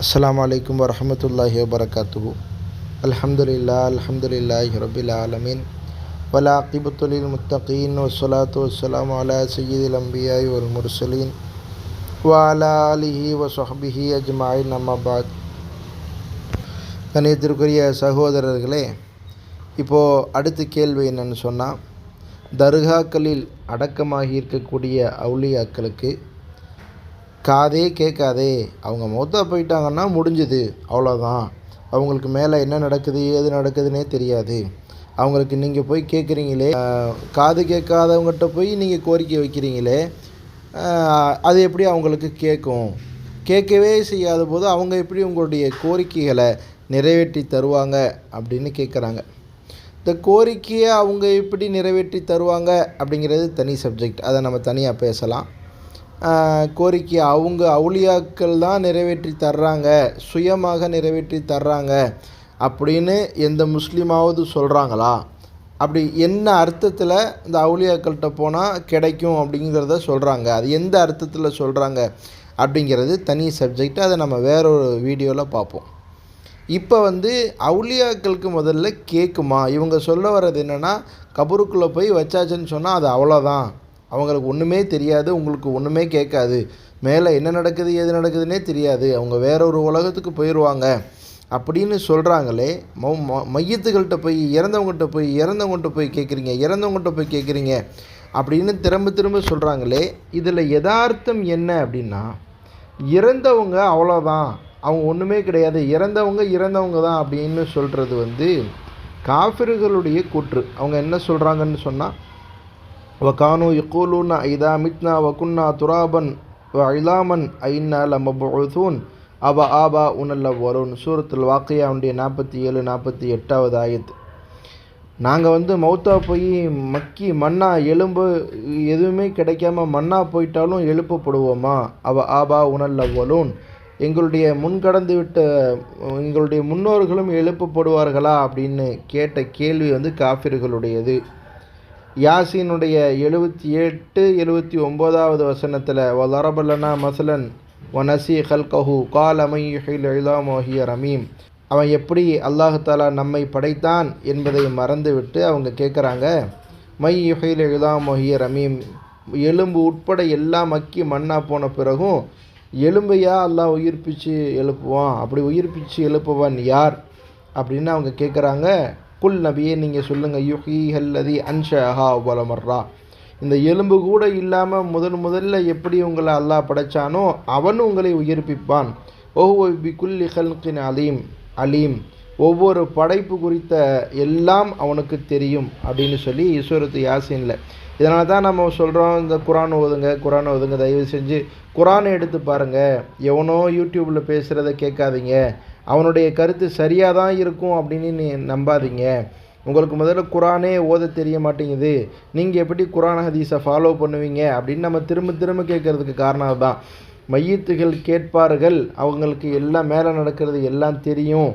அஸ்ஸலாமு அலைக்கும் வரஹ்மத்துல்லாஹி வபரகாத்துஹு. அல்ஹம்துலில்லாஹி ரப்பில் ஆலமீன் வல் ஆகிபத்து லில் முத்தகீன் வஸ்ஸலாத்து வஸ்ஸலாமு அலா சய்யிதில் அன்பியாஇ வல் முர்சலீன் வ அலா ஆலிஹி வ ஸஹ்பிஹி அஜ்மஈன். அம்மா பஅத். கண்ணியத்திற்குரிய சகோதரர்களே, இப்போது அடுத்த கேள்வி என்னென்னு சொன்னால், தர்காக்களில் அடக்கமாகி இருக்கக்கூடிய அவுலியாக்களுக்கு காதே கேட்காதே, அவங்க மௌத்தா போயிட்டாங்கன்னா முடிஞ்சுது, அவ்வளோதான். அவங்களுக்கு மேலே என்ன நடக்குது ஏது நடக்குதுன்னே தெரியாது. அவங்களுக்கு நீங்கள் போய் கேட்குறீங்களே, காது கேட்காதவங்ககிட்ட போய் நீங்கள் கோரிக்கை வைக்கிறீங்களே, அது எப்படி அவங்களுக்கு கேட்கும்? கேட்கவே செய்யாத போது அவங்க எப்படி உங்களுடைய கோரிக்கைகளை நிறைவேற்றி தருவாங்க அப்படின்னு கேட்குறாங்க. இந்த கோரிக்கையை அவங்க எப்படி நிறைவேற்றி தருவாங்க அப்படிங்கிறது தனி சப்ஜெக்ட், அதை நம்ம தனியாக பேசலாம். கோரிக்கை அவங்க அவுலியாக்கள் தான் நிறைவேற்றி தர்றாங்க, சுயமாக நிறைவேற்றி தர்றாங்க அப்படின்னு எந்த முஸ்லீமாவது சொல்கிறாங்களா? அப்படி என்ன அர்த்தத்தில் இந்த அவுலியாக்கள்கிட்ட போனால் கிடைக்கும் அப்படிங்கிறத சொல்கிறாங்க, அது எந்த அர்த்தத்தில் சொல்கிறாங்க அப்படிங்கிறது தனி சப்ஜெக்ட், அதை நம்ம வேறொரு வீடியோவில் பார்ப்போம். இப்போ அவுலியாக்களுக்கு முதல்ல கேட்குமா? இவங்க சொல்ல வர்றது என்னென்னா, கபருக்குள்ளே போய் வச்சாச்சுன்னு சொன்னால் அது அவ்வளோதான், அவங்களுக்கு ஒன்றுமே தெரியாது, உங்களுக்கு ஒன்றுமே கேட்காது, மேலே என்ன நடக்குது ஏது நடக்குதுன்னே தெரியாது, அவங்க வேற ஒரு உலகத்துக்கு போயிடுவாங்க அப்படின்னு சொல்கிறாங்களே. மையத்துகள்கிட்ட போய் இறந்தவங்கள்ட்ட போய் கேட்குறீங்க அப்படின்னு திரும்ப திரும்ப சொல்கிறாங்களே. இதில் யதார்த்தம் என்ன அப்படின்னா, இறந்தவங்க அவ்வளோதான், அவங்க ஒன்றுமே கிடையாது, இறந்தவங்க தான் அப்படின்னு சொல்கிறது காஃபிர்களுடைய கூற்று. அவங்க என்ன சொல்கிறாங்கன்னு சொன்னால், வகானு யகூலூன ஐதா மித்னா வகுன்னா துராபன் வ இலாமன் ஐன்னா லமபூதூன் அவ ஆபா உனல்ல வரும். சூரத்துல் வாக்கியா 47-48 ஆயத்து. நாங்கள் மௌத்தா போய் மக்கி மண்ணா எலும்பு எதுவுமே கிடைக்காம மண்ணா போயிட்டாலும் எழுப்பப்படுவோமா? அவ ஆபா உனல்ல வரும், எங்களுடைய முன்கடந்து விட்ட எங்களுடைய முன்னோர்களும் எழுப்பப்படுவார்களா அப்படின்னு கேட்ட கேள்வி காஃபிர்களுடையது. யாசீனுடைய 78-79 வசனத்தில் வலரபலனா மசலன் வனசி ஹல்கஹு கால் அமையுஹில் இலாமோஹிய ரமீம், அவன் எப்படி அல்லாஹு தாலா நம்மை படைத்தான் என்பதை மறந்துவிட்டு அவங்க கேட்குறாங்க, மையுஹில் இலாமோஹிய ரமீம், எலும்பு உட்பட எல்லாம் மக்கி மண்ணா போன பிறகும் எலும்பையா அல்லாஹ் உயிர்ப்பிச்சு எழுப்புவான்? அப்படி உயிர்ப்பிச்சு எழுப்புவான் யார் அப்படின்னு அவங்க கேட்குறாங்க. குல் நபியே, நீங்கள் சொல்லுங்கள், யுஹீஹல்லதி அன்ஷஹா அவ்வல மர்ரா, இந்த எலும்பு கூட இல்லாமல் முதல்ல எப்படி உங்களை அல்லாஹ் படைச்சானோ அவன் உங்களை உயிர்ப்பிப்பான். ஓஹோ பி குல்லி ஹல்கின் அலீம், ஒவ்வொரு படைப்பு குறித்த எல்லாம் அவனுக்கு தெரியும் அப்படின்னு சொல்லி சூரத்து யாசீனில். இதனால தான் நம்ம சொல்கிறோம், இந்த குரான் ஓதுங்க, தயவு செஞ்சு குரானை எடுத்து பாருங்கள், எவனோ யூடியூப்பில் பேசுகிறத கேட்காதீங்க, அவனுடைய கருத்து சரியாக தான் இருக்கும் அப்படின்னு நீ நம்பாதீங்க. உங்களுக்கு முதல்ல குரானே ஓத தெரிய மாட்டேங்குது, நீங்கள் எப்படி குரான் ஹதீஸை ஃபாலோ பண்ணுவீங்க அப்படின்னு நம்ம திரும்ப கேட்குறதுக்கு காரணம் தான். மையத்துகள் கேட்பார்கள், அவங்களுக்கு எல்லாம் மேலே நடக்கிறது எல்லாம் தெரியும்,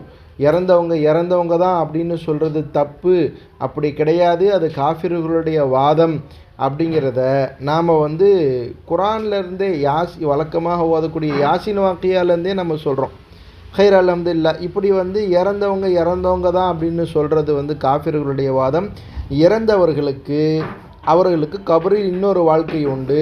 இறந்தவங்க தான் அப்படின்னு சொல்கிறது தப்பு, அப்படி கிடையாது, அது காஃபிர்களுடைய வாதம் அப்படிங்கிறத நாம் குரான்லேருந்தே வழக்கமாக ஓதக்கூடிய யாசின் வாக்கியாலேருந்தே நம்ம சொல்கிறோம். ஹைர் அல்ஹம்துலில்லாஹ். இப்படி இறந்தவங்க தான் அப்படின்னு சொல்கிறது காஃபிர்களுடைய வாதம். அவர்களுக்கு கபரில் இன்னொரு வாழ்க்கை உண்டு,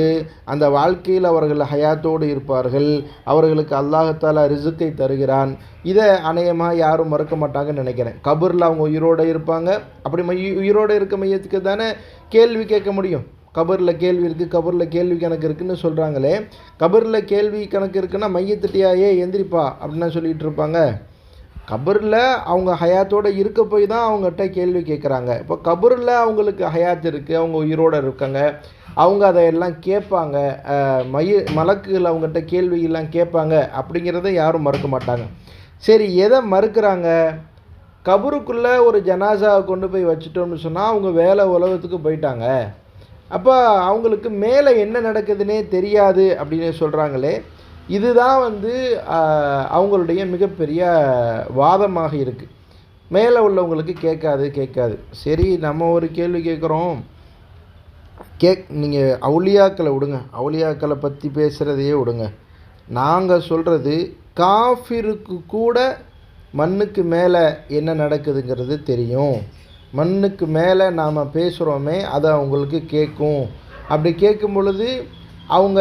அந்த வாழ்க்கையில் அவர்கள் ஹயாத்தோடு இருப்பார்கள், அவர்களுக்கு அல்லாஹ் தஆலா ரிஸ்கை தருகிறான். இதை அநேகமாக யாரும் மறுக்க மாட்டாங்கன்னு நினைக்கிறேன். கபரில் அவங்க உயிரோடு இருப்பாங்க, அப்படி உயிரோடு இருக்க மையத்துக்கு தானே கேள்வி கேட்க முடியும். கபரில் கேள்வி இருக்குது, கபரில் கேள்வி கணக்கு இருக்குதுன்னு சொல்கிறாங்களே, கபரில் கேள்வி கணக்கு இருக்குன்னா மையத்திட்டியா எந்திரிப்பா அப்படின்னு சொல்லிகிட்டு இருப்பாங்க. கபரில் அவங்க ஹயாத்தோடு இருக்க போய் தான் அவங்ககிட்ட கேள்வி கேட்குறாங்க. இப்போ கபரில் அவங்களுக்கு ஹயாத் இருக்குது, அவங்க உயிரோடு இருக்காங்க, அவங்க அதையெல்லாம் கேட்பாங்க, மலக்குகள் அவங்ககிட்ட கேள்வியெல்லாம் கேட்பாங்க அப்படிங்கிறத யாரும் மறுக்க மாட்டாங்க. சரி, எதை மறுக்கிறாங்க? கபருக்குள்ளே ஒரு ஜனாசாவை கொண்டு போய் வச்சுட்டோம்னு சொன்னால் அவங்க வேலை உலகத்துக்கு போயிட்டாங்க, அப்போ அவங்களுக்கு மேலே என்ன நடக்குதுன்னே தெரியாது அப்படின்னு சொல்கிறாங்களே. இதுதான் அவங்களுடைய மிகப்பெரிய வாதமாக இருக்குது. மேலே உள்ளவங்களுக்கு கேட்காது. சரி, நம்ம ஒரு கேள்வி கேட்குறோம், நீங்கள் அவுலியாக்களை விடுங்க, அவுலியாக்களை பற்றி பேசுகிறதையே விடுங்க. நாங்கள் சொல்கிறது காஃபிருக்கு கூட மண்ணுக்கு மேலே என்ன நடக்குதுங்கிறது தெரியும். மண்ணுக்கு மேலே நாம் பேசுகிறோமே அது அவங்களுக்கு கேட்கும். அப்படி கேட்கும் பொழுது அவங்க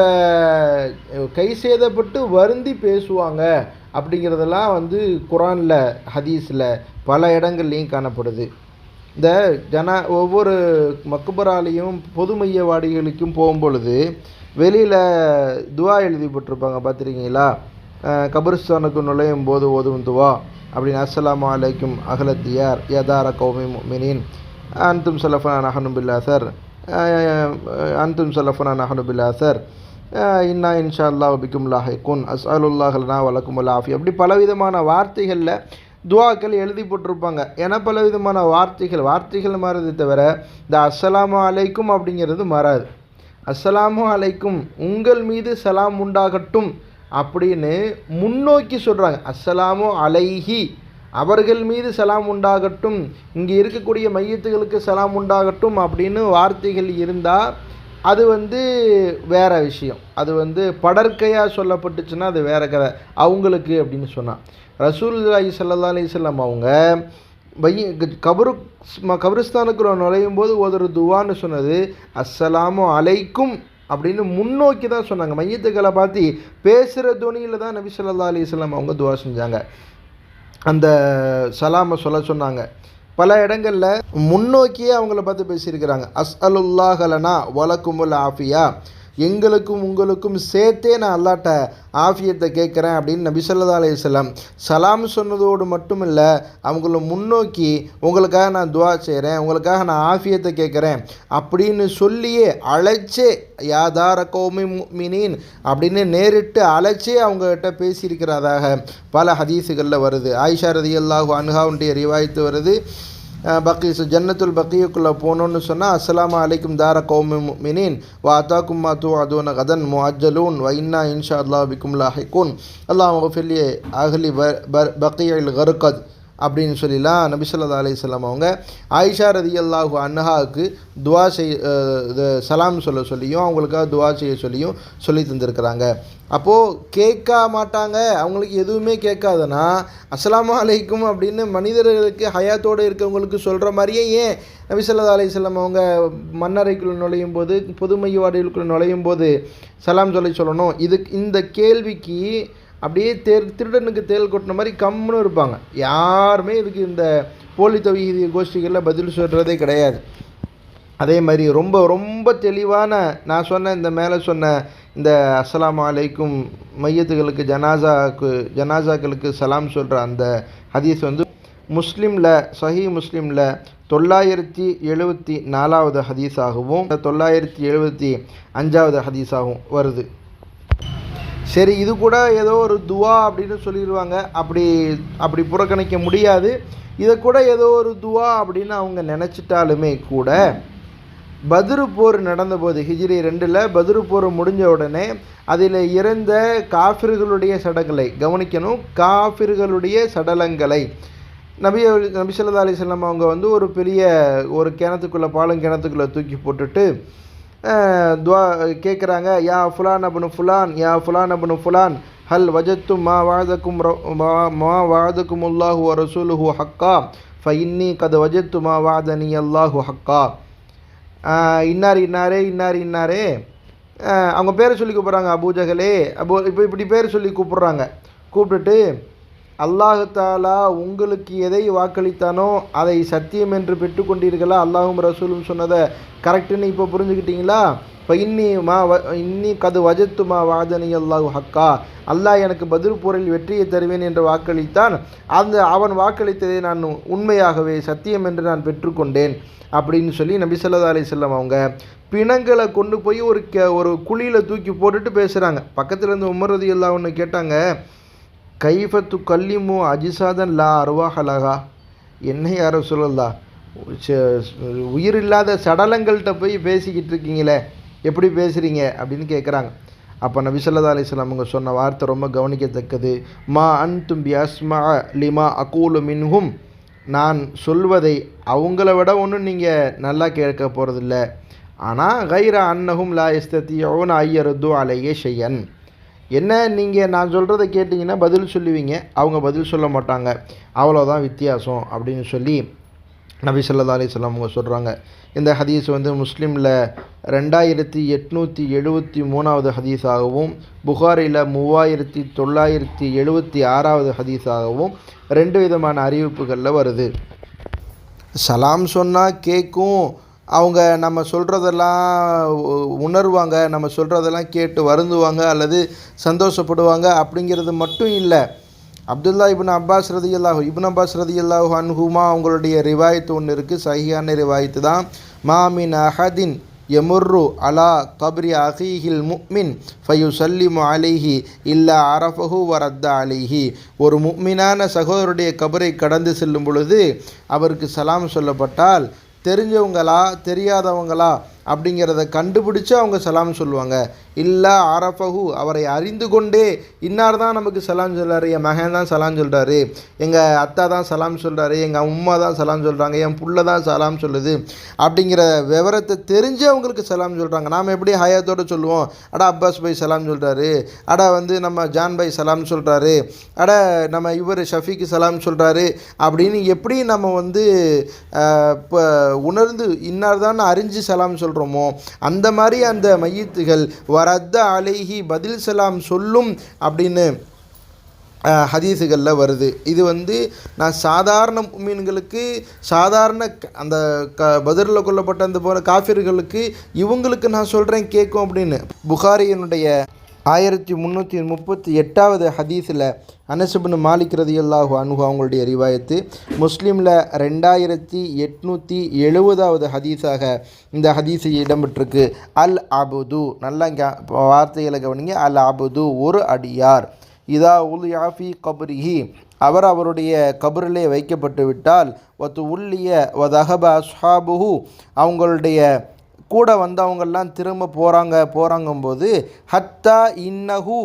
கை சேதப்பட்டு வருந்தி பேசுவாங்க அப்படிங்கிறதெல்லாம் குரானில் ஹதீஸில் பல இடங்கள்லையும் காணப்படுது. இந்த ஒவ்வொரு மக்பராலையும் பொது மையவாடிகளுக்கும் போகும்பொழுது வெளியில் துவா எழுதி போட்டிருப்பாங்க, பார்த்துருக்கீங்களா? கபரிஸ்தானுக்கு நுழையும் போது ஓதும் துவா அப்படின்னு, அஸ்ஸலாமு அலைக்கும் அஹ்லத்தியார் யதார கௌமி முஃமினீன் அன்தும் சலஃபனா நஹனு பில் அஸர் அன்தும் சலஃபனா நஹனு பில் அஸர் இன்னா இன்ஷா அல்லாஹ் பிக்கும் லாஹிகுன் அஸ்அலுல்லாஹ் லனா வலக்கும் ஆஃபி. அப்படி பலவிதமான வார்த்தைகளில் துவாக்கள் எழுதி போட்டிருப்பாங்க. ஏன்னா பலவிதமான வார்த்தைகள் மாறுது தவிர இந்த அஸ்ஸலாமு அலைக்கும் அப்படிங்கிறது மாறாது. அஸ்ஸலாமு அலைக்கும் உங்கள் மீது சலாம் உண்டாகட்டும் அப்படின்னு முன்னோக்கி சொல்கிறாங்க. அஸ்ஸலாமு அலைஹி அவர்கள் மீது சலாம் உண்டாகட்டும், இங்கே இருக்கக்கூடிய மையத்துகளுக்கு சலாம் உண்டாகட்டும் அப்படின்னு வார்த்தைகள் இருந்தால் அது வேற விஷயம். அது படற்கையாக சொல்லப்பட்டுச்சுன்னா அது வேற கதை அவங்களுக்கு அப்படின்னு சொன்னான். ரசூலுல்லாஹி ஸல்லல்லாஹு அலைஹி வஸல்லம் அவங்க கபரிஸ்தானுக்குள்ள நுழையும் போது ஒரு துவான்னு சொன்னது அஸ்ஸலாமு அலைக்கும் அப்படின்னு முன்னோக்கி தான் சொன்னாங்க. மையத்துக்களை பார்த்து பேசுகிற துணியில் தான் நபி ஸல்லல்லாஹு அலைஹி வஸல்லம் அவங்க துவா செஞ்சாங்க, அந்த சலாமை சொல்ல சொன்னாங்க. பல இடங்களில் முன்னோக்கியே அவங்கள பார்த்து பேசியிருக்கிறாங்க. அஸ்அலுல்லாஹ் லனா வலக்குமுல் ஆஃபியா, எங்களுக்கும் உங்களுக்கும் சேர்த்தே நான் அல்லாட்ட ஆஃபியத்தை கேட்குறேன் அப்படின்னு நபி ஸல்லல்லாஹு அலைஹி வஸல்லம் சலாம் சொன்னதோடு மட்டும் இல்லை, அவங்கள முன்னோக்கி உங்களுக்காக நான் துவா செய்கிறேன், உங்களுக்காக நான் ஆஃபியத்தை கேட்குறேன் அப்படின்னு சொல்லியே அழைச்சே யாதார கௌமி முஃமினீன் அப்படின்னு நேரிட்டு அழைச்சே அவங்ககிட்ட பேசியிருக்கிறதாக பல ஹதீஸுகளில் வருது. ஆயிஷா ரலியல்லாஹு அன்ஹாவுடைய ரிவாயத்து வருது. ஜன்னத்துல் பக்கியுக்குள்ளே போனோன்னு சொன்னால் அஸ்ஸலாமு அலைக்கும் தார கௌமி முஃமினீன் வ அதாக்கும் மா துஅதுன கதன் முஅஜ்ஜலூன் வ இன்னா இன்ஷா அல்லாஹ் பிக்கும் லாஹிகூன் அல்லாஹும்ம ஃபிர் லி அஹ்லி பக்கியில் கர்கத் அப்படின்னு சொல்லிலாம் நபி ஸல்லல்லாஹு அலைஹி வஸல்லம் அவங்க ஆயிஷா ரலியல்லாஹு அன்ஹாவுக்கு துவா சலாம் சொல்ல சொல்லியும் அவங்களுக்காக துவா செய்ய சொல்லியும் சொல்லி தந்திருக்கிறாங்க. அப்போது கேட்க மாட்டாங்க, அவங்களுக்கு எதுவுமே கேட்காதுன்னா அஸ்ஸலாமு அலைக்கும் அப்படின்னு மனிதர்களுக்கு ஹயாத்தோடு இருக்கவங்களுக்கு சொல்கிற மாதிரியே ஏன் நபி ஸல்லல்லாஹு அலைஹி வஸல்லம் அவங்க மண்ணறைக்குள்ளே நுழையும் போது பொது மையவாடிகளுக்குள்ளே நுழையும் போது சலாம் சொல்லணும்? இந்த கேள்விக்கு அப்படியே திருடனுக்கு தேல் கொட்டின மாதிரி கம்முன்னு இருப்பாங்க. யாருமே இதுக்கு இந்த போலி தௌஹீத் கோஷ்டிகளில் பதில் சொல்கிறதே கிடையாது. அதே மாதிரி ரொம்ப ரொம்ப தெளிவான நான் சொன்ன இந்த மேலே சொன்ன இந்த அஸ்ஸலாமு அலைக்கும் மையத்துகளுக்கு ஜனாசாக்களுக்கு சலாம் சொல்கிற அந்த ஹதீஸ் முஸ்லீமில் சஹீஹ் முஸ்லீமில் 974வது ஹதீஸாகவும் 975வது ஹதீஸாகவும் வருது. சரி, இது கூட ஏதோ ஒரு துவா அப்படின்னு சொல்லிடுவாங்க, அப்படி புறக்கணிக்க முடியாது. இதை கூட ஏதோ ஒரு துவா அப்படின்னு அவங்க நினச்சிட்டாலுமே கூட பத்ரு போர் நடந்தபோது ஹிஜ்ரி 2 பத்ரு போர் முடிஞ்ச உடனே அதில் இறந்த காஃபிர்களுடைய சடங்களை கவனிக்கணும். காஃபிர்களுடைய சடலங்களை நபி ஸல்லல்லாஹு அலைஹி வஸல்லம் அவங்க ஒரு பெரிய ஒரு கிணத்துக்குள்ளே தூக்கி போட்டுட்டு துவா கேட்குறாங்க. யா ஃபுலான் அப்னு ஃபுலான், யா ஃபுலான் அப்னு ஃபுலான், ஹல் வஜத்தும் மா வஅதகுமுல்லாஹு வ ரசூலுஹு ஹக்கா ஃபஇன்னி கத் வஜத்து மா வஅதனி அல்லாஹு ஹக்கா. இன்னாரே அவங்க பேரை சொல்லி கூப்பிட்றாங்க. அபூஜகலே இப்போ இப்படி பேர் சொல்லி கூப்பிட்டுட்டு அல்லாஹு தஆலா உங்களுக்கு எதை வாக்களித்தானோ அதை சத்தியம் என்று பெற்றுக்கொண்டீர்களா? அல்லாஹும் ரசூலும் சொன்னதை கரெக்டுன்னு இப்போ புரிஞ்சுக்கிட்டீங்களா? இப்போ இன்னி கது வஜத்து மா வாதனி அல்லாஹு ஹக்கா, அல்லாஹ் எனக்கு பதில் போரில் வெற்றியை தருவேன் என்று வாக்களித்தான். அவன் வாக்களித்ததை நான் உண்மையாகவே சத்தியம் என்று நான் பெற்றுக்கொண்டேன் அப்படின்னு சொல்லி நபி ஸல்லல்லாஹு அலைஹி வஸல்லம் அவங்க பிணங்களை கொண்டு போய் ஒரு குழியில் தூக்கி போட்டுட்டு பேசுகிறாங்க. பக்கத்தில் இருந்து உமர் ரலியல்லாஹு அன்ஹு கேட்டாங்க, கைஃபத்து கல்லிமு அஜிசாதன் லா அருவாஹலகா, என்ன யார சொல்லலா, உயிர் இல்லாத சடலங்கள்கிட்ட போய் பேசிக்கிட்டு இருக்கீங்களே, எப்படி பேசுகிறீங்க அப்படின்னு கேட்குறாங்க. அப்போ நபி ஸல்லல்லாஹு அலைஹி வஸல்லம் அவங்க சொன்ன வார்த்தை ரொம்ப கவனிக்கத்தக்கது. மா அன்தும் பி அஸ்மா லிமா அகூலு மின்ஹும், நான் சொல்வதை அவங்கள விட ஒன்றும் நீங்கள் நல்லா கேட்க போகிறதில்ல. ஆனால் கைர அன்னஹும் லா யஸ்ததியூன ஐயருது அலைய ஷையன், என்ன நீங்கள் நான் சொல்கிறத கேட்டிங்கன்னா பதில் சொல்லுவீங்க, அவங்க பதில் சொல்ல மாட்டாங்க, அவ்வளோதான் வித்தியாசம் அப்படின்னு சொல்லி நபி ஸல்லல்லாஹு அலைஹி வஸல்லம் அவங்க சொல்கிறாங்க. இந்த ஹதீஸ் வந்து முஸ்லீமில் 2873வது ஹதீஸாகவும், புகாரியில் 3976வது ஹதீஸாகவும் 2 விதமான அறிவிப்புகளில் வருது. சலாம் சொன்னால் கேட்கும், அவங்க நம்ம சொல்கிறதெல்லாம் உணர்வாங்க, நம்ம சொல்கிறதெல்லாம் கேட்டு வருந்துவாங்க அல்லது சந்தோஷப்படுவாங்க அப்படிங்கிறது மட்டும் இல்லை. இப்னு அப்பாஸ் ரதியல்லாஹு அன்ஹுமா அவங்களுடைய ரிவாயத்து ஒன்று இருக்குது, சஹீஹான ரிவாயத்து தான். மாமின் அஹதின் யமுர்ரு அலா கப்ரி அஹீஹில் முஃமின் ஃபயுசல்லிமு அலைஹி இல்லா அரஃபஹு வரத்த அலைஹி. ஒரு முஃமினான சகோதரருடைய கபரை கடந்து செல்லும் பொழுது அவருக்கு சலாம் சொல்லப்பட்டால் தெரிஞ்சவங்களா தெரியாதவங்களா அப்படிங்கிறத கண்டுபிடிச்சு அவங்க சலாம் சொல்லுவாங்க. இல்லா அரஃபஹு, அவரை அறிந்து கொண்டே இன்னார் தான் நமக்கு சலாம் சொல்கிறாரு, என் மகன் தான் சலாம் சொல்கிறாரு, எங்கள் அத்தா தான் சலாம் சொல்கிறாரு, எங்கள் உம்மா தான் சலாம் சொல்கிறாங்க, என் புள்ள தான் சலாம் சொல்லுது அப்படிங்கிற விவரத்தை தெரிஞ்சு அவங்களுக்கு சலாம் சொல்கிறாங்க. நாம் எப்படி ஹயாத்தோடு சொல்லுவோம், அப்பாஸ் பை சலாம் சொல்கிறாரு, நம்ம ஜான் பை சலாம் சொல்கிறாரு, நம்ம இவர் ஷஃபீக்கு சலாம் சொல்கிறாரு அப்படின்னு எப்படி நம்ம இப்போ உணர்ந்து இன்னார் தான் அறிஞ்சு சலாம் சொல்கிறோமோ அந்த மாதிரி அந்த மையத்துகள் வரத்த அலைஹி பதில் சலாம் சொல்லும் அப்படின்னு ஹதீஸுகளில் வருது. இது நான் சாதாரண முஃமின்களுக்கு, சாதாரண அந்த பத்ரில் கொல்லப்பட்ட அந்த போல காஃபிர்களுக்கு இவங்களுக்கு நான் சொல்கிறேன் கேட்கும் அப்படின்னு. புகாரியினுடைய 1338வது ஹதீஸில் அனஸ் இப்னு மாலிக் ரலியல்லாஹு அன்ஹு அவங்களுடைய ரிவாயத்து, முஸ்லீமில் 2870வது ஹதீஸாக இந்த ஹதீஸு இடம்பெற்றிருக்கு. அல் அபுது, நல்லா வார்த்தைகளை கவனிங்க, அல் அபுது ஒரு அடியார், இதா உல் யாஃபி கபரிஹி, அவருடைய கபரிலே வைக்கப்பட்டு விட்டால், வத்து உள்ளிய வதஹப அஸ்ஹாபுஹு, அவங்களுடைய கூட வந்தவங்கெல்லாம் திரும்ப போகிறாங்கும்போது ஹத்தா இன்னஹு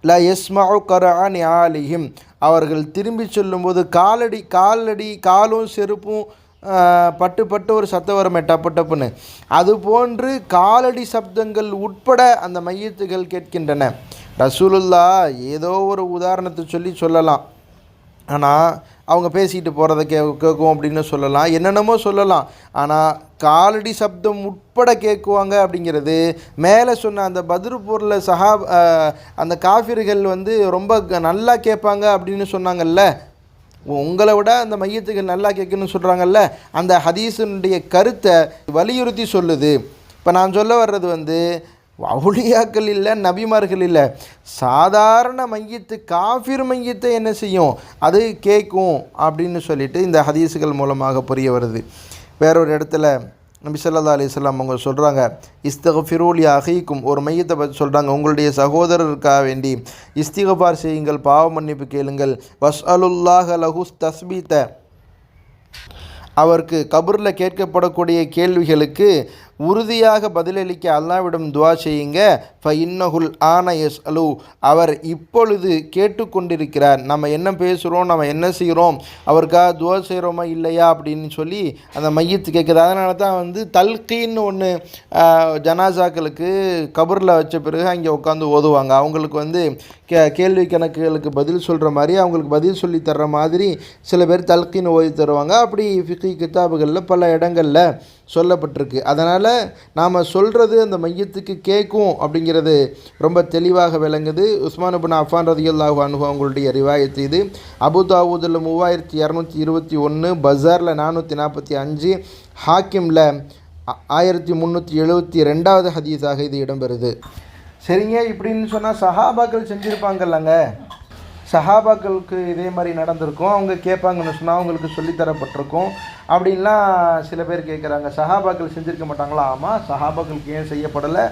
ல யஸ்மஉ கர்ஆன் ஆலிஹிம், அவர்கள் திரும்பி சொல்லும்போது காலும் செருப்பும் பட்டு ஒரு சத்தம் வருமே டப்பு டப்புன்னு, அதுபோன்று காலடி சப்தங்கள் உட்பட அந்த மையத்துகள் கேட்கின்றன. ரசூலுல்லாஹ் ஏதோ ஒரு உதாரணத்தை சொல்லலாம், ஆனால் அவங்க பேசிக்கிட்டு போகிறத கேட்கும் அப்படின்னு சொல்லலாம், என்னென்னமோ சொல்லலாம், ஆனால் காலடி சப்தம் உட்பட கேட்குவாங்க அப்படிங்கிறது மேலே சொன்ன அந்த பத்ரு போரில் அந்த காஃபிர்கள் ரொம்ப நல்லா கேட்பாங்க அப்படின்னு சொன்னாங்கல்ல, உங்களை விட அந்த மையத்துகள் நல்லா கேட்குன்னு சொல்கிறாங்கல்ல, அந்த ஹதீஸினுடைய கருத்தை வலியுறுத்தி சொல்லுது. இப்போ நான் சொல்ல வர்றது அவுலியாக்கள் இல்லை, நபிமார்கள் இல்லை, சாதாரண மையத்து காஃபிர் மையத்தை என்ன செய்யும், அது கேட்கும் அப்படின்னு சொல்லிட்டு இந்த ஹதீஸுகள் மூலமாக புரிய வருது. வேறொரு இடத்துல நபி ஸல்லல்லாஹு அலைஹி வஸல்லம் அவங்க சொல்கிறாங்க, இஸ்திக்ஃபிரு லி அஹீக்கும், ஒரு மையத்தை பற்றி சொல்கிறாங்க, உங்களுடைய சகோதரருக்காக வேண்டி இஸ்திக்ஃபார் செய்யுங்கள், பாவ மன்னிப்பு கேளுங்கள், வஸ்அலுல்லாஹ லஹு தஸ்பீத, அவருக்கு கபரில் கேட்கப்படக்கூடிய கேள்விகளுக்கு உறுதியாக பதிலளிக்க அல்லாஹ்விடம் துவா செய்யுங்க. ஃபஇன்னஹுல் ஆன யஸ்அலு, அவர் இப்பொழுது கேட்டுக்கொண்டிருக்கிறார், நம்ம என்ன பேசுகிறோம், நம்ம என்ன செய்கிறோம், அவருக்காக துவா செய்கிறோமா இல்லையா அப்படின்னு சொல்லி அந்த மையத்து கேட்குது. அதனால தான் தல்கீன்னு ஒன்று ஜனாசாக்களுக்கு கபரில் வச்ச பிறகு அங்கே உட்காந்து ஓதுவாங்க. அவங்களுக்கு கேள்வி கணக்குகளுக்கு பதில் சொல்கிற மாதிரி, அவங்களுக்கு பதில் சொல்லி தர்ற மாதிரி சில பேர் தல்கீன் ஓதி தருவாங்க. அப்படி ஃபிக்ஹி கிதாபுகளில் பல இடங்களில் சொல்லப்பட்டிருக்கு. அதனால் நாம் சொல்கிறது அந்த மையத்துக்கு கேட்கும் அப்படிங்கிறது ரொம்ப தெளிவாக விளங்குது. உஸ்மான் இப்னு அஃபான் ரலியல்லாஹு அன்ஹு அவங்களுடைய ரிவாயத்து இது. அபு தாவூதில் 3221, பஸாரில் 445, ஹாக்கிமில் 1372வது ஹதீஸாக இது இடம்பெறுது. சரிங்க, இப்படின்னு சொன்னால் சஹாபாக்கள் செஞ்சுருப்பாங்கல்லங்க, சஹாபாக்களுக்கு இதே மாதிரி நடந்திருக்கும், அவங்க கேட்பாங்கன்னு சொன்னால் அவங்களுக்கு சொல்லித்தரப்பட்டிருக்கும் அப்படின்லாம் சில பேர் கேட்குறாங்க. சஹாபாக்கள் செஞ்சுருக்க மாட்டாங்களா? ஆமாம், சஹாபாக்களுக்கு ஏன் செய்யப்படலை?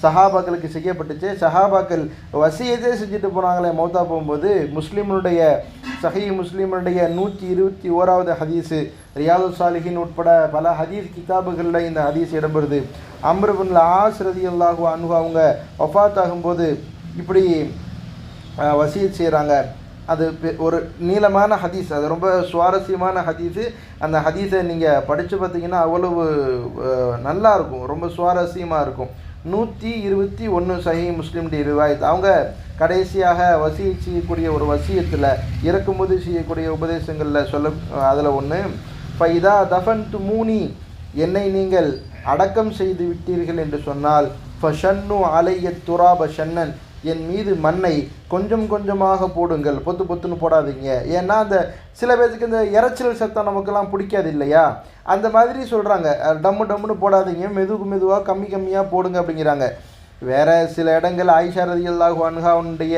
சஹாபாக்களுக்கு செய்யப்பட்டுச்சு. சஹாபாக்கள் வசியத்தே செஞ்சுட்டு போனாங்களே மௌத்தா போகும்போது. சஹீஹ் முஸ்லீமுடைய 121வது ஹதீஸு, ரியாதுஸ் ஸாலிஹீன் உட்பட பல ஹதீஸ் கிதாபுகளில் இந்த ஹதீஸ் இடம்பெறுது. அம்ர் இப்னு ஆஸ் ரலியல்லாஹு அன்ஹு அவங்க வஃபாத் ஆகும்போது இப்படி வசியத் செய்கிறாங்க. அது ஒரு நீளமான ஹதீஸ், அது ரொம்ப சுவாரஸ்யமான ஹதீஸு. அந்த ஹதீஸை நீங்கள் படித்து பார்த்தீங்கன்னா அவ்வளவு நல்லாயிருக்கும், ரொம்ப சுவாரஸ்யமாக இருக்கும். 121 சஹீஹ் முஸ்லிமுடைய ரிவாயத். அவங்க கடைசியாக வசியத் செய்யக்கூடிய ஒரு வசியத்தில் இறக்கும்போது செய்யக்கூடிய உபதேசங்களில் அதில் ஒன்று, ஃபைதா தஃபன் து மூனி, என்னை நீங்கள் அடக்கம் செய்து விட்டீர்கள் என்று சொன்னால், ஃபஷன்னு அலைய துராப ஷன்னன், என் மீது மண்ணை கொஞ்சம் கொஞ்சமாக போடுங்கள், பொத்து பொத்துன்னு போடாதீங்க. ஏன்னா அந்த சில பேருக்கு இந்த இறைச்சல் சத்தம் நமக்கெல்லாம் பிடிக்காது இல்லையா, அந்த மாதிரி சொல்கிறாங்க. டம்மு டம்முன்னு போடாதீங்க, மெதுவாக கம்மி கம்மியாக போடுங்க அப்படிங்கிறாங்க. வேறு சில இடங்கள் ஆயிஷா ரலியல்லாஹு அன்ஹாவுடைய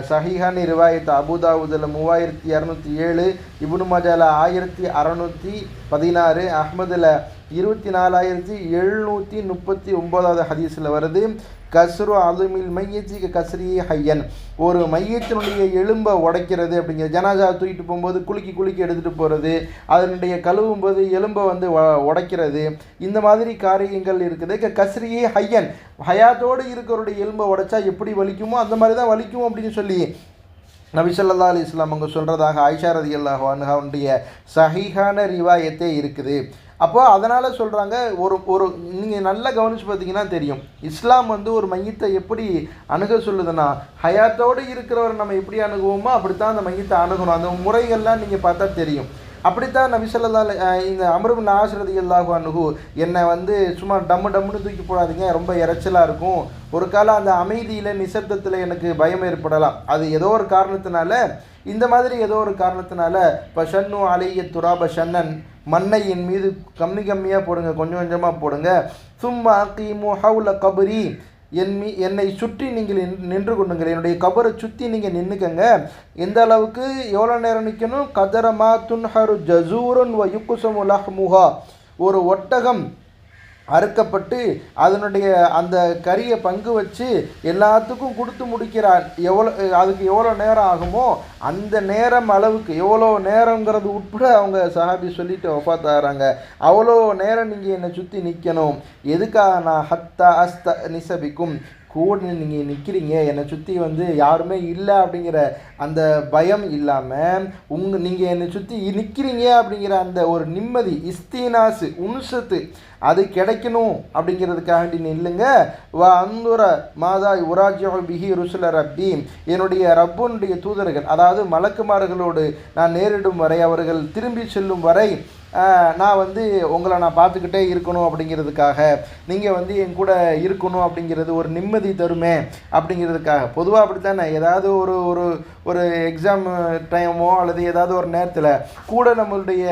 சஹீஹான ரிவாயத் அபுதாவுதில் 3207, இப்னு மாஜால 1616, அஹ்மதில் 24739 ஹதீஸில் வருது. கஸ்ரு அலுமில் மையத்திக்கு கஸ்ரி ஹையன், ஒரு மையத்தினுடைய எலும்பை உடைக்கிறது அப்படிங்கிற, ஜனாஜா தூக்கிட்டு போகும்போது குலுக்கி எடுத்துகிட்டு போகிறது, அதனுடைய கழுவும் போது எலும்பை வந்து உடைக்கிறது, இந்த மாதிரி காரியங்கள் இருக்குது. கஸ்ரி ஹையன், ஹயாத்தோடு இருக்கிறவருடைய எலும்பை உடைச்சா எப்படி வலிக்குமோ அந்த மாதிரி தான் வலிக்கும் அப்படின்னு சொல்லி நபி ஸல்லல்லாஹு அலைஹி வஸல்லம் அவங்க சொல்கிறதாக ஆயிஷா ரலியல்லாஹு அன்ஹாவுடைய சஹீஹான ரிவாயத்தே இருக்குது. அப்போது அதனால் சொல்கிறாங்க, ஒரு நீங்கள் நல்லா கவனித்து பார்த்தீங்கன்னா தெரியும், இஸ்லாம் வந்து ஒரு மையத்தை எப்படி அணுக சொல்லுதுன்னா, ஹயாத்தோடு இருக்கிறவர் நம்ம எப்படி அணுகுவோமோ அப்படித்தான் அந்த மையத்தை அணுகணும். அந்த முறைகள்லாம் நீங்கள் பார்த்தா தெரியும். அப்படித்தான் நபி ஸல்லல்லாஹு இந்த அம்ர் இப்னு ஆஸ் ரலியல்லாஹு அன்ஹு, என்னை வந்து சும்மா டம்முன்னு தூக்கி போடாதீங்க, ரொம்ப இறைச்சலாக இருக்கும், ஒரு காலம் அந்த அமைதியில் நிசப்தத்தில் எனக்கு பயம் ஏற்படலாம், அது ஏதோ ஒரு காரணத்தினால, இந்த மாதிரி ஏதோ ஒரு காரணத்தினால பஷன்னு அலைய துராப ஷன்னன், மண்ணை என் மீது கம்மியாக போடுங்க, கொஞ்சம் கொஞ்சமாக போடுங்க. சும்மா அகீமு ஹவுல கபரி, என்னை சுற்றி நீங்கள் நின்று கொண்டுங்கள், என்னுடைய கபரை சுற்றி நீங்கள் நின்றுக்கங்க. எந்த அளவுக்கு எவ்வளோ நேரம் நிற்கணும்? கதரமா துன்ஹரு ஜசூரன் வ யுக்குசமு லஹ்முஹா, ஒரு ஒட்டகம் அறுக்கப்பட்டு அதனுடைய அந்த கறியை பங்கு வச்சு எல்லாத்துக்கும் கொடுத்து முடிக்கிறார், அதுக்கு எவ்வளோ நேரம் ஆகுமோ அந்த நேரம் அளவுக்கு, எவ்வளோ நேரங்கிறது உட்பட அவங்க சஹாபி சொல்லிட்டு வஃபாத் ஆகிறாங்க. அவ்வளோ நேரம் நீங்கள் என்னை சுற்றி நிற்கணும். எதுக்காக? நான் ஹத்தா அஸ்த நிசபிக்கும், கூட நீங்கள் நிற்கிறீங்க, என்னை சுற்றி வந்து யாருமே இல்லை அப்படிங்கிற அந்த பயம் இல்லாமல், நீங்கள் என்னை சுற்றி நிற்கிறீங்க அப்படிங்கிற அந்த ஒரு நிம்மதி, இஸ்தீனாசு உன்சத்து, அது கிடைக்கணும் அப்படிங்கிறதுக்காண்டி நில்லுங்க. வா அந்துர மாதா உராஜ்ய பிஹி ருசுல ரப்பி, என்னுடைய ரப்புனுடைய தூதர்கள், அதாவது மலக்குமார்களோடு நான் நேரிடும் வரை, அவர்கள் திரும்பி செல்லும் வரை நான் வந்து உங்களை நான் பார்த்துக்கிட்டே இருக்கணும் அப்படிங்கிறதுக்காக, நீங்கள் வந்து என் கூட இருக்கணும் அப்படிங்கிறது ஒரு நிம்மதி தருமே அப்படிங்கிறதுக்காக. பொதுவாக அப்படித்தானே, ஏதாவது ஒரு எக்ஸாம் டைமோ அல்லது ஏதாவது ஒரு நேரத்தில் கூட நம்மளுடைய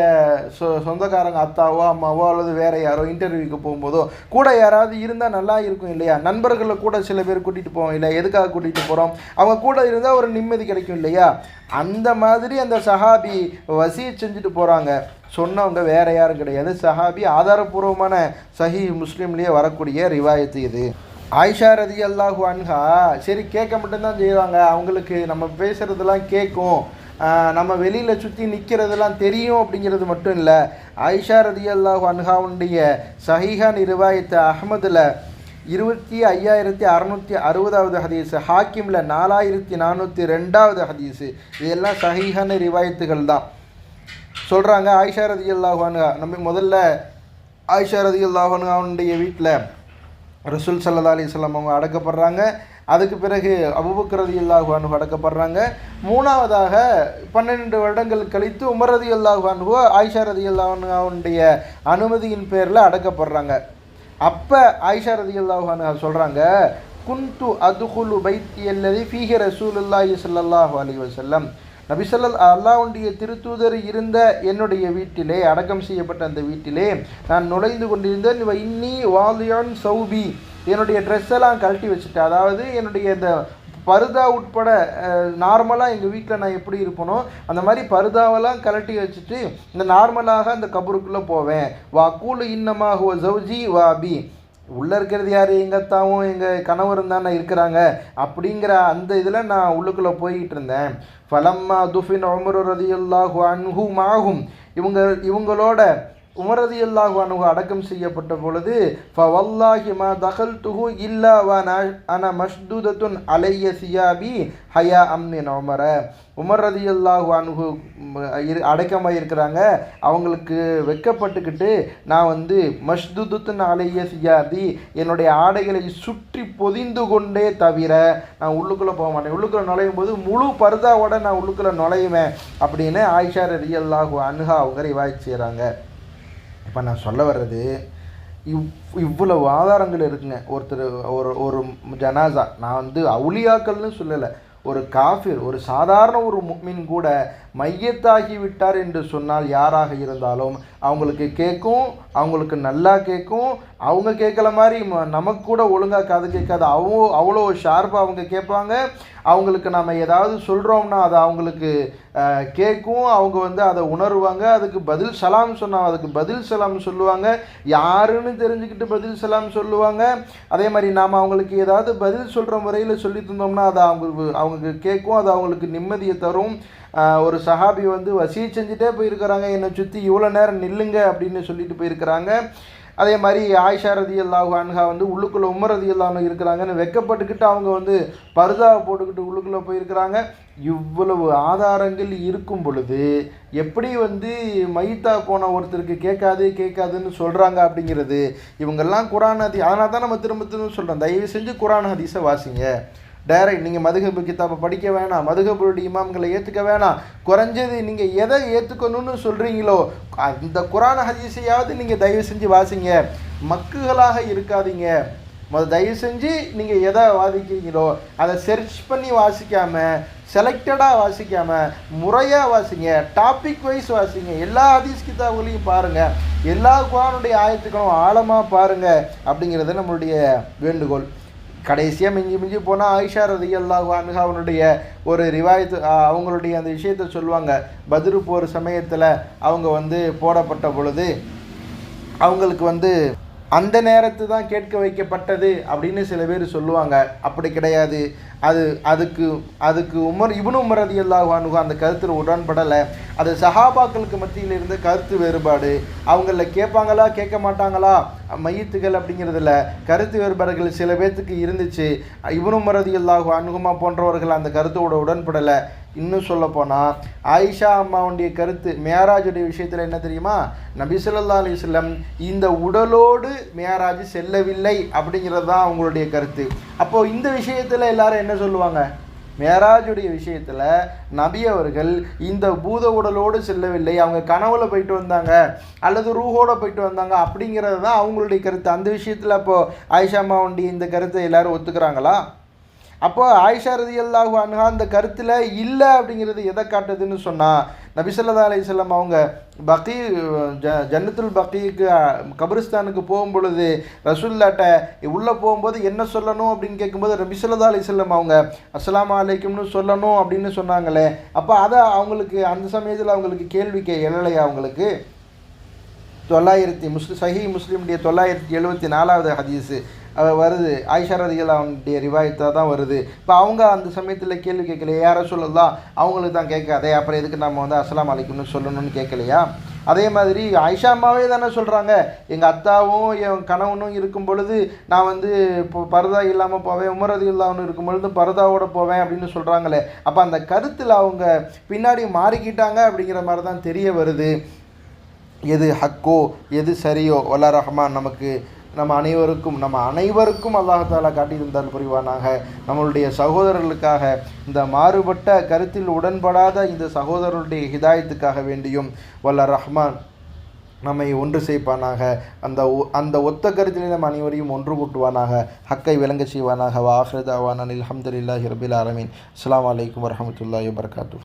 சொந்தக்காரங்க அத்தாவோ அம்மாவோ அல்லது வேறு யாரோ இன்டர்வியூக்கு போகும்போதோ கூட யாராவது இருந்தால் நல்லா இருக்கும் இல்லையா. நண்பர்களை கூட சில பேர் கூட்டிகிட்டு போவோம் இல்லை, எதுக்காக கூட்டிகிட்டு போகிறோம், அவங்க கூட இருந்தால் ஒரு நிம்மதி கிடைக்கும் இல்லையா. அந்த மாதிரி அந்த சஹாபி வசியத் செஞ்சுட்டு போகிறாங்க. சொன்னவங்க வேறு யாரும் கிடையாது, சஹாபி. ஆதாரபூர்வமான சஹீஹ் முஸ்லீம்லேயே வரக்கூடிய ரிவாயத்து இது. ஆயிஷா ரலியல்லாஹு அன்ஹா சரி கேட்க மட்டும்தான் செய்வாங்க, அவங்களுக்கு நம்ம பேசுகிறதெல்லாம் கேட்கும், நம்ம வெளியில் சுற்றி நிற்கிறதெல்லாம் தெரியும் அப்படிங்கிறது மட்டும் இல்லை. ஆயிஷா ரலியல்லாஹு அன்ஹாவுடைய சஹீஹான ரிவாயத்து அஹ்மதில் 25660 ஹதீஸு, ஹாக்கிமில் 4402 ஹதீஸு, இதெல்லாம் சஹீஹான ரிவாயத்துகள் தான். சொல்கிறாங்க ஆயிஷா ரலியல்லாஹு அன்ஹா, நம்ம முதல்ல ஆயிஷா ரலியல்லாஹு அன்ஹாவுடைய வீட்டில் ரசூல் ஸல்லல்லாஹு அலைஹி வஸல்லம் அவங்க அடக்கப்படுறாங்க. அதுக்கு பிறகு அபூபக்கர் ரலியல்லாஹு அன்ஹு அடக்கப்படுறாங்க. மூணாவதாக 12 வருடங்கள் கழித்து உமர் ரலியல்லாஹு அன்ஹு ஆயிஷா ரலியல்லாஹு அன்ஹாவுடைய அனுமதியின் பேரில் அடக்கப்படுறாங்க. அப்போ ஆயிஷா ரலியல்லாஹு அன்ஹா சொல்கிறாங்க, குன்து அதுகுலு பைத்தி அல்லதி ஃபீஹி ரசூலுல்லாஹி ஸல்லல்லாஹு அலைஹி வஸல்லம், நபி அல்லாஹ்வுடைய திருத்தூதர் இருந்த என்னுடைய வீட்டிலே, அடக்கம் செய்யப்பட்ட அந்த வீட்டிலே நான் நுழைந்து கொண்டிருந்தேன். இன்னி வாலியான் சௌபி, என்னுடைய ட்ரெஸ் எல்லாம் கழட்டி வச்சுட்டேன். அதாவது என்னுடைய இந்த பருதா உட்பட நார்மலாக எங்கள் வீட்டில் நான் எப்படி இருப்பனோ அந்த மாதிரி பருதாவெல்லாம் கழட்டி வச்சுட்டு இந்த நார்மலாக அந்த கபருக்குள்ளே போவேன். வா கூலு இன்னமா ஹுவ ஜௌஜி வா அபி, உள்ளே இருக்கிறது யார், எங்கள் அத்தாவும் எங்கள் கணவரும் தானே இருக்கிறாங்க அப்படிங்கிற அந்த இதில் நான் உள்ளுக்குள்ளே போய்கிட்டு இருந்தேன். ஃபலம்மா துஃபின் உமர் ரலியல்லாஹு அன்ஹு மாஹும், இவங்களோட உமர் ரலியல்லாஹு அன்ஹு அடக்கம் செய்யப்பட்ட பொழுது ஃபவல்லாஹி மா தகல்துஹு இல்லா வ அன மஷ்தூதத்துன் அலைய சியாபி ஹயா மின் உமர. உமர் ரலியல்லாஹு அன்ஹு அடக்கமாக இருக்கிறாங்க. அவங்களுக்கு வெக்கப்பட்டுக்கிட்டு நான் வந்து மஷ்தூதத்துன் அலைய சியாபி என்னுடைய ஆடைகளை சுற்றி பொதிந்து கொண்டே தவிர நான் உள்ளுக்குள்ளே போக மாட்டேன். உள்ளுக்குள்ளே நுழையும் போது முழு பர்தாவோட நான் உள்ளுக்குள்ளே நுழையுவேன் அப்படின்னு ஆயிஷா ரலியல்லாஹு அன்ஹா அவங்க ரிவாயத் செய்கிறாங்க. இப்போ நான் சொல்ல வர்றது இவ்வளவு ஆதாரங்கள் இருக்குங்க. ஒருத்தர் ஒரு ஜனாசா, நான் வந்து அவுலியாக்கள்னு சொல்லலை, ஒரு காஃபிர், ஒரு சாதாரண ஒரு முஃமின் கூட மையத்தாகி விட்டார் என்று சொன்னால் யாராக இருந்தாலும் அவங்களுக்கு கேட்கும், அவங்களுக்கு நல்லா கேட்கும். அவங்க கேட்கல மாதிரி நமக்கு கூட ஒழுங்காக காது கேட்காது. அவ்வளோ ஷார்ப்பாக அவங்க கேட்பாங்க. அவங்களுக்கு நம்ம ஏதாவது சொல்கிறோம்னா அதை அவங்களுக்கு கேட்கும். அவங்க வந்து அதை உணர்வாங்க. அதுக்கு பதில் சலாம் சொன்னால் அதுக்கு பதில் சலாம் சொல்லுவாங்க. யாருன்னு தெரிஞ்சுக்கிட்டு பதில் சலாம் சொல்லுவாங்க. அதே மாதிரி நாம் அவங்களுக்கு ஏதாவது பதில் சொல்கிற முறையில் சொல்லி தந்தோம்னா அதை அவங்களுக்கு கேட்கும். அது அவங்களுக்கு நிம்மதியை தரும். ஒரு சஹாபி வந்து வசி செஞ்சுட்டே போயிருக்கிறாங்க, என்னை சுற்றி இவ்வளோ நேரம் நில்லுங்க அப்படின்னு சொல்லிட்டு போயிருக்கிறாங்க. அதே மாதிரி ஆயிஷா ரலியல்லாஹு அன்ஹா வந்து உள்ளுக்குள்ளே உமர் ரலியல்லாஹு அன்ஹு இருக்கிறாங்கன்னு வெக்கப்பட்டுக்கிட்டு அவங்க வந்து பர்தாவை போட்டுக்கிட்டு உள்ளுக்குள்ளே போயிருக்கிறாங்க. இவ்வளவு ஆதாரங்கள் இருக்கும் பொழுது எப்படி வந்து மைத்தா போன ஒருத்தருக்கு கேட்காதுன்னு சொல்கிறாங்க அப்படிங்கிறது. இவங்கெல்லாம் குரான் ஹதீஸ், அதனால தான் நம்ம திரும்ப திரும்ப சொல்கிறோம், தயவு செஞ்சு குரான் ஹதீஸை வாசிங்க. டைரக்ட் நீங்கள் மதுஹபு கிதாபை படிக்க வேணாம், மதுஹபுடைய இமாம்களை ஏற்றுக்க வேணாம். குறைஞ்சது நீங்கள் எதை ஏற்றுக்கணும்னு சொல்கிறீங்களோ அந்த குரான் ஹதீஸையாவது நீங்கள் தயவு செஞ்சு வாசிங்க. மக்குகளாக இருக்காதீங்க. தயவு செஞ்சு நீங்கள் எதை வாசிக்கிறீங்களோ அதை சர்ச் பண்ணி வாசிக்காமல், செலக்டடாக வாசிக்காமல் முறையாக வாசிங்க. டாபிக் வைஸ் வாசிங்க. எல்லா ஹதீஸ் கிதாபுகளையும் பாருங்கள். எல்லா குரானுடைய ஆயத்துக்களும் ஆழமாக பாருங்கள் அப்படிங்கிறது நம்மளுடைய வேண்டுகோள். கடைசியாக மிஞ்சி போனால் ஆயிஷா ரலியல்லாஹு அன்ஹா அவனுடைய ஒரு ரிவாயத்து, அவங்களுடைய அந்த விஷயத்தை சொல்லுவாங்க. பத்ரு போர் சமயத்தில் அவங்க வந்து போடப்பட்ட பொழுது அவங்களுக்கு வந்து அந்த நேரத்து தான் கேட்க வைக்கப்பட்டது அப்படின்னு சில பேர் சொல்லுவாங்க. அப்படி கிடையாது. அதுக்கு இப்னு உமர் ரலியல்லாஹு அன்ஹு அந்த கருத்தில் உடன்படலை. அது சஹாபாக்களுக்கு மத்தியில் இருந்த கருத்து வேறுபாடு. அவங்கள கேட்பாங்களா கேட்க மாட்டாங்களா மையத்துகள் அப்படிங்கிறதுல கருத்து வேறுபாடுகள் சில பேர்த்துக்கு இருந்துச்சு. இப்னு உமர் ரலியல்லாஹு அன்ஹுமா போன்றவர்கள் அந்த கருத்தோட உடன்படலை. இன்னும் சொல்லப்போனால் ஆயிஷா அம்மாவுடைய கருத்து மேராஜுடைய விஷயத்தில் என்ன தெரியுமா? நபி ஸல்லல்லாஹு அலைஹி வஸல்லம் இந்த உடலோடு மேராஜ் செல்லவில்லை அப்படிங்கிறது தான் அவங்களுடைய கருத்து. அப்போது இந்த விஷயத்தில் எல்லாரும் என்ன சொல்லுவாங்க? மேராஜுடைய விஷயத்தில் நபி அவர்கள் இந்த பூத உடலோடு செல்லவில்லை, அவங்க கனவுல போயிட்டு வந்தாங்க அல்லது ரூஹோடு போயிட்டு வந்தாங்க அப்படிங்கிறது தான் அவங்களுடைய கருத்து. அந்த விஷயத்தில் அப்போது ஆயிஷா அம்மாவுடைய இந்த கருத்தை எல்லாரும் ஒத்துக்கிறாங்களா? அப்போ ஆயிஷா ரலியல்லாஹு அன்ஹா அந்த கருத்தில் இல்லை அப்படிங்கிறது எதை காட்டுதுன்னு சொன்னால், நபி ஸல்லல்லாஹு அலைஹி வஸல்லம் அவங்க ஜன்னத்துல் பக்கீக்கு கபிரிஸ்தானுக்கு போகும்பொழுது ரசூலுல்லாஹ்ட்ட உள்ளே போகும்போது என்ன சொல்லணும் அப்படின்னு கேட்கும்போது நபி ஸல்லல்லாஹு அலைஹி வஸல்லம் அவங்க அஸ்ஸலாமு அலைக்கும்னு சொல்லணும் அப்படின்னு சொன்னாங்களே. அப்போ அதை அவங்களுக்கு அந்த சமயத்தில் அவங்களுக்கு கேள்வி எழலையா? அவங்களுக்கு 900 சஹீஹ் முஸ்லிமுடைய 974வது ஹதீஸு வருது. ஆயிஷா ரலியல்லாஹு அன்ஹா ரிவாயத்தாக தான் வருது. இப்போ அவங்க அந்த சமயத்தில் கேள்வி கேட்கலையா? யார சொல்லலாம், அவங்களுக்கு தான் கேட்காதே, அப்புறம் எதுக்கு நம்ம வந்து அஸ்ஸலாமு அலைக்கும்னு சொல்லணும்னு கேட்கலையா? அதே மாதிரி ஆயிஷா அம்மாவே தானே சொல்கிறாங்க, எங்கள் அத்தாவும் என் கணவனும் இருக்கும் பொழுது நான் வந்து இப்போ பர்தா இல்லாமல் போவேன், உமர் ரலியல்லாஹு அன்ஹு இருக்கும் பொழுது பர்தாவோட போவேன் அப்படின்னு சொல்கிறாங்களே. அப்போ அந்த கருத்தில் அவங்க பின்னாடி மாறிக்கிட்டாங்க அப்படிங்கிற மாதிரி தான் தெரிய வருது. எது ஹக்கோ எது சரியோ வல்ல ரஹ்மான் நம்ம அனைவருக்கும் அல்லாஹ் தஆலா காட்டி தந்தால் புரிவானாக. நம்மளுடைய சகோதரர்களுக்காக, இந்த மாறுபட்ட கருத்தில் உடன்படாத இந்த சகோதரர்களுடைய ஹிதாயத்துக்காக வேண்டியும் வல்ல ரஹ்மான் நம்மை ஒன்று செய்ப்பானாக. அந்த ஒத்த கருத்திலே நம்ம அனைவரையும் ஒன்று கூட்டுவானாக. ஹக்கை விளங்க செய்வானாக. வ ஆஹிரு தஅவானா அல்ஹம்துலில்லாஹி ரப்பில் ஆலமீன். அஸ்ஸலாமு அலைக்கும் வரஹ்மத்துல்லாஹி வபரகாத்துஹு.